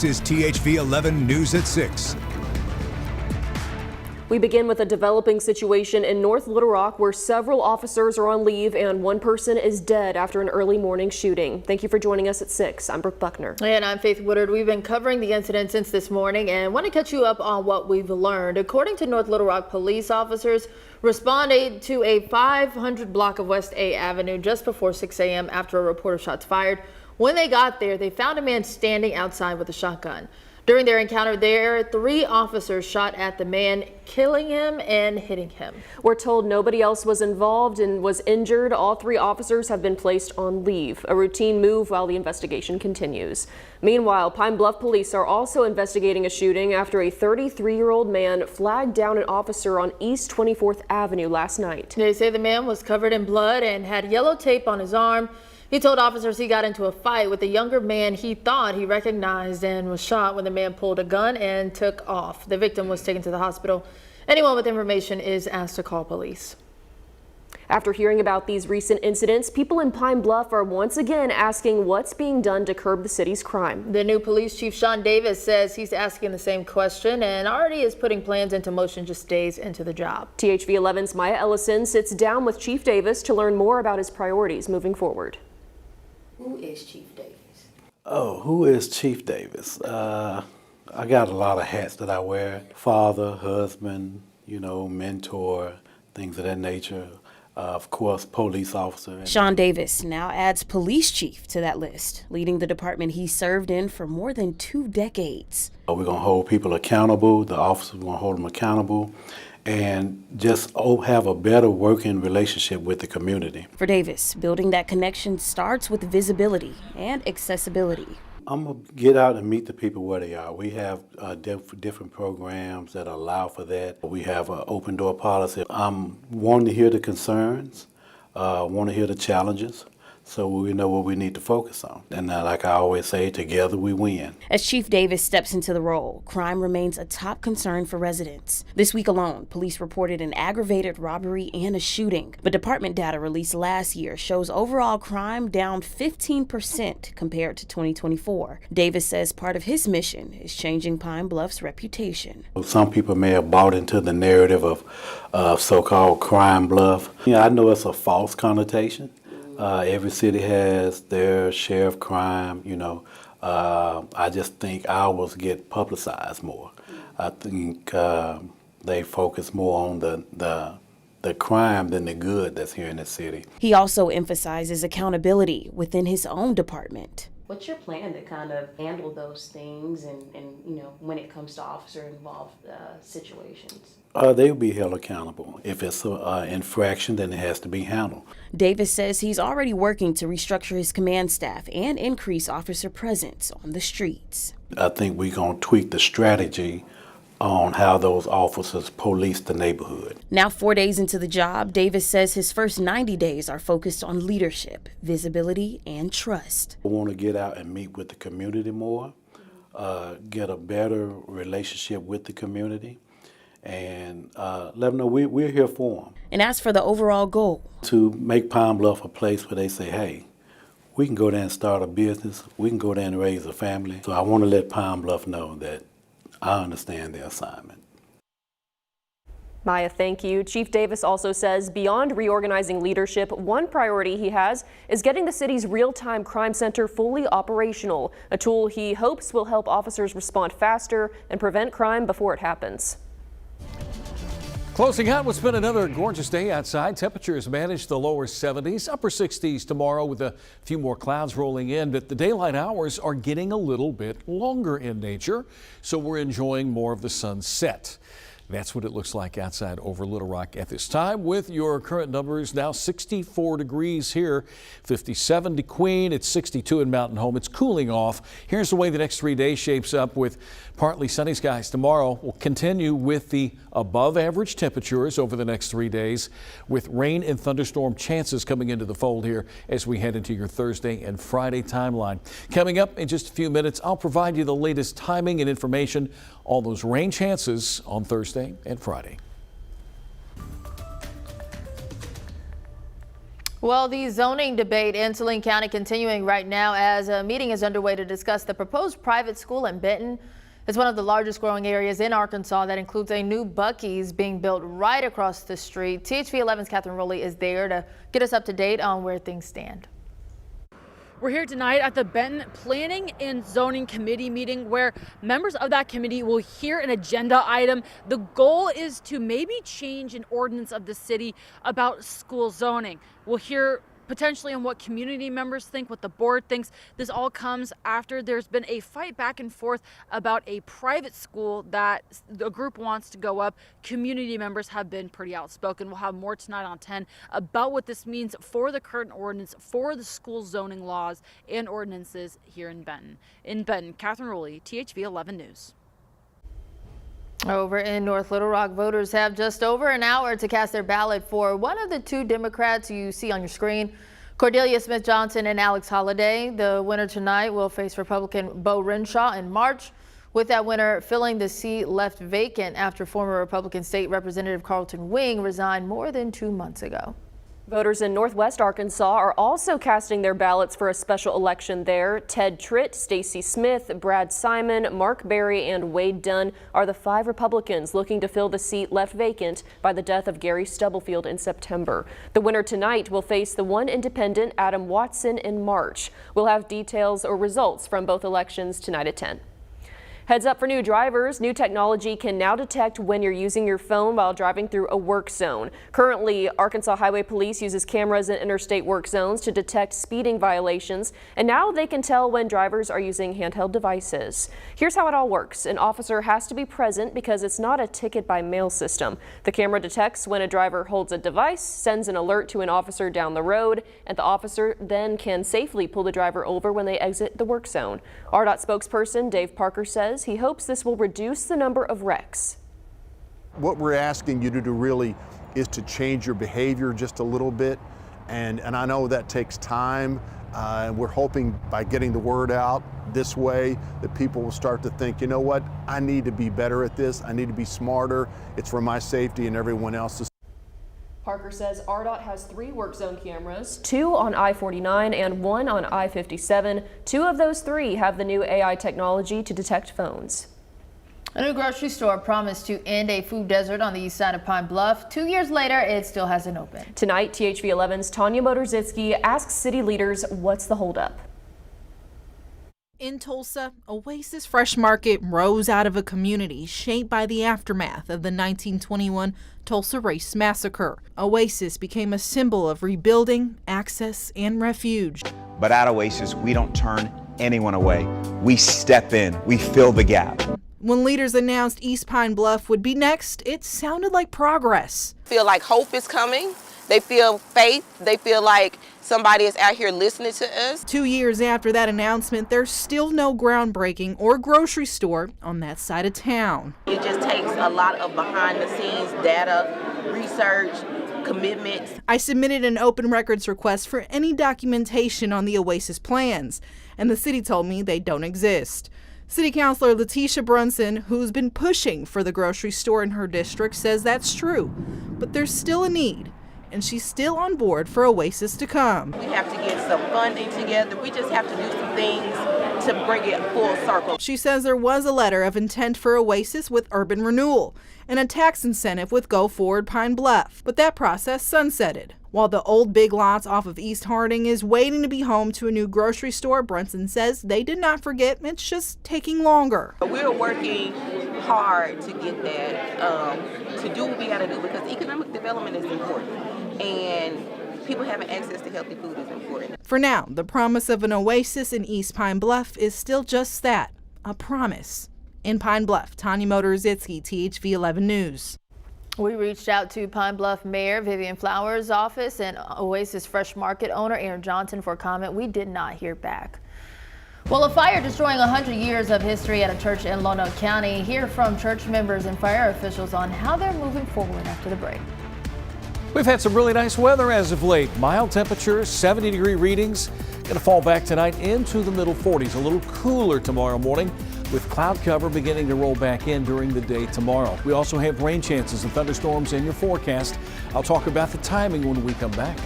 This is THV 11 News at 6. We begin with a developing situation in North Little Rock where several officers are on leave and one person is dead after an early morning shooting. Thank you for joining us at 6. I'm Brooke Buckner. And I'm Faith Woodard. We've been covering the incident since this morning and want to catch you up on what we've learned. According to North Little Rock police officers, responded to a 500 block of West A Avenue just before 6 a.m. after a report of shots fired. When they got there, they found a man standing outside with a shotgun. During their encounter there, 3 officers shot at the man, killing him and hitting him. We're told nobody else was involved and was injured. All 3 officers have been placed on leave, a routine move while the investigation continues. Meanwhile, Pine Bluff police are also investigating a shooting after a 33-year-old man flagged down an officer on East 24th Avenue last night. They say the man was covered in blood and had yellow tape on his arm. He told officers he got into a fight with a younger man he thought he recognized and was shot when the man pulled a gun and took off. The victim was taken to the hospital. Anyone with information is asked to call police. After hearing about these recent incidents, people in Pine Bluff are once again asking what's being done to curb the city's crime. The new police chief, Sean Davis, says he's asking the same question and already is putting plans into motion just days into the job. THV 11's Maya Ellison sits down with Chief Davis to learn more about his priorities moving forward. Who is Chief Davis? Oh, who is Chief Davis? I got a lot of hats that I wear. Father, husband, mentor, things of that nature. Of course, police officer. Sean Davis now adds police chief to that list, leading the department he served in for more than 2 decades. We're going to hold people accountable. The officers are going to hold them accountable. And just have a better working relationship with the community. For Davis, building that connection starts with visibility and accessibility. I'm going to get out and meet the people where they are. We have different programs that allow for that. We have an open door policy. I'm wanting to hear the concerns, want to hear the challenges, so we know what we need to focus on. And like I always say, together we win. As Chief Davis steps into the role, crime remains a top concern for residents. This week alone, police reported an aggravated robbery and a shooting. But department data released last year shows overall crime down 15% compared to 2024. Davis says part of his mission is changing Pine Bluff's reputation. Some people may have bought into the narrative of so-called crime Bluff. I know it's a false connotation. Every city has their share of crime, I just think ours get publicized more. I think they focus more on the crime than the good that's here in the city. He also emphasizes accountability within his own department. What's your plan to kind of handle those things and when it comes to officer-involved situations? They will be held accountable. If it's an infraction, then it has to be handled. Davis says he's already working to restructure his command staff and increase officer presence on the streets. I think we're going to tweak the strategy on how those officers police the neighborhood. Now 4 days into the job, Davis says his first 90 days are focused on leadership, visibility, and trust. I want to get out and meet with the community more, get a better relationship with the community, and let them know we're here for them. And as for the overall goal, to make Pine Bluff a place where they say, hey, we can go there and start a business, we can go there and raise a family. So I want to let Pine Bluff know that I understand the assignment. Maya, thank you. Chief Davis also says beyond reorganizing leadership, one priority he has is getting the city's real-time crime center fully operational, a tool he hopes will help officers respond faster and prevent crime before it happens. Closing out what's been another gorgeous day outside. Temperatures manage the lower 70s, upper 60s tomorrow with a few more clouds rolling in, but the daylight hours are getting a little bit longer in nature, so we're enjoying more of the sunset. That's what it looks like outside over Little Rock at this time with your current numbers now 64 degrees here, 57 to Queen, it's 62 in Mountain Home. It's cooling off. Here's the way the next 3 days shapes up with partly sunny skies tomorrow. We'll continue with the above average temperatures over the next 3 days with rain and thunderstorm chances coming into the fold here as we head into your Thursday and Friday timeline. Coming up in just a few minutes, I'll provide you the latest timing and information on those rain chances on Thursday and Friday. Well, the zoning debate in Saline County continuing right now as a meeting is underway to discuss the proposed private school in Benton. It's one of the largest growing areas in Arkansas that includes a new Buc-ee's being built right across the street. THV 11's Catherine Rowley is there to get us up to date on where things stand. We're here tonight at the Benton Planning and Zoning Committee meeting where members of that committee will hear an agenda item. The goal is to maybe change an ordinance of the city about school zoning. We'll hear potentially on what community members think, what the board thinks. This all comes after there's been a fight back and forth about a private school that the group wants to go up. Community members have been pretty outspoken. We'll have more tonight on 10 about what this means for the current ordinance, for the school zoning laws and ordinances here in Benton. In Benton, Catherine Rowley, THV 11 News. Over in North Little Rock, voters have just over an hour to cast their ballot for one of the two Democrats you see on your screen, Cordelia Smith Johnson and Alex Holliday. The winner tonight will face Republican Bo Renshaw in March, with that winner filling the seat left vacant after former Republican State Representative Carlton Wing resigned more than 2 months ago. Voters in Northwest Arkansas are also casting their ballots for a special election there. Ted Tritt, Stacey Smith, Brad Simon, Mark Berry, and Wade Dunn are the 5 Republicans looking to fill the seat left vacant by the death of Gary Stubblefield in September. The winner tonight will face the one independent, Adam Watson, in March. We'll have details or results from both elections tonight at 10. Heads up for new drivers. New technology can now detect when you're using your phone while driving through a work zone. Currently, Arkansas Highway Police uses cameras in interstate work zones to detect speeding violations, and now they can tell when drivers are using handheld devices. Here's how it all works. An officer has to be present because it's not a ticket by mail system. The camera detects when a driver holds a device, sends an alert to an officer down the road, and the officer then can safely pull the driver over when they exit the work zone. ARDOT spokesperson Dave Parker says he hopes this will reduce the number of wrecks. What we're asking you to do really is to change your behavior just a little bit, and I know that takes time, and we're hoping by getting the word out this way that people will start to think, you know what, I need to be better at this, I need to be smarter, it's for my safety and everyone else's. Parker says ARDOT has 3 work zone cameras, 2 on I-49 and 1 on I-57. 2 of those 3 have the new AI technology to detect phones. A new grocery store promised to end a food desert on the east side of Pine Bluff. 2 years later, it still hasn't opened. Tonight, THV 11's Tanya Motorzitsky asks city leaders what's the holdup. In Tulsa, Oasis Fresh Market rose out of a community shaped by the aftermath of the 1921 Tulsa Race Massacre. Oasis became a symbol of rebuilding, access, and refuge. But at Oasis, we don't turn anyone away. We step in, we fill the gap. When leaders announced East Pine Bluff would be next, it sounded like progress. Feel like hope is coming. They feel faith. They feel like somebody is out here listening to us. 2 years after that announcement, there's still no groundbreaking or grocery store on that side of town. It just takes a lot of behind-the-scenes data, research, commitments. I submitted an open records request for any documentation on the Oasis plans, and the city told me they don't exist. City Councilor Letitia Brunson, who's been pushing for the grocery store in her district, says that's true, but there's still a need. And she's still on board for Oasis to come. We have to get some funding together. We just have to do some things to bring it full circle. She says there was a letter of intent for Oasis with urban renewal and a tax incentive with Go Forward Pine Bluff, but that process sunsetted. While the old Big Lots off of East Harding is waiting to be home to a new grocery store, Brunson says they did not forget, it's just taking longer. We're working hard to get that, to do what we got to do, because economic development is important, and people having access to healthy food is important. For now, the promise of an Oasis in East Pine Bluff is still just that, a promise. In Pine Bluff, Tanya Motorzitsky, THV 11 News. We reached out to Pine Bluff Mayor Vivian Flowers' office and Oasis Fresh Market owner Aaron Johnson for comment. We did not hear back. Well, a fire destroying 100 years of history at a church in Lonoke County. Hear from church members and fire officials on how they're moving forward after the break. We've had some really nice weather as of late. Mild temperatures, 70-degree readings. Going to fall back tonight into the middle 40s. A little cooler tomorrow morning, with cloud cover beginning to roll back in during the day tomorrow. We also have rain chances and thunderstorms in your forecast. I'll talk about the timing when we come back.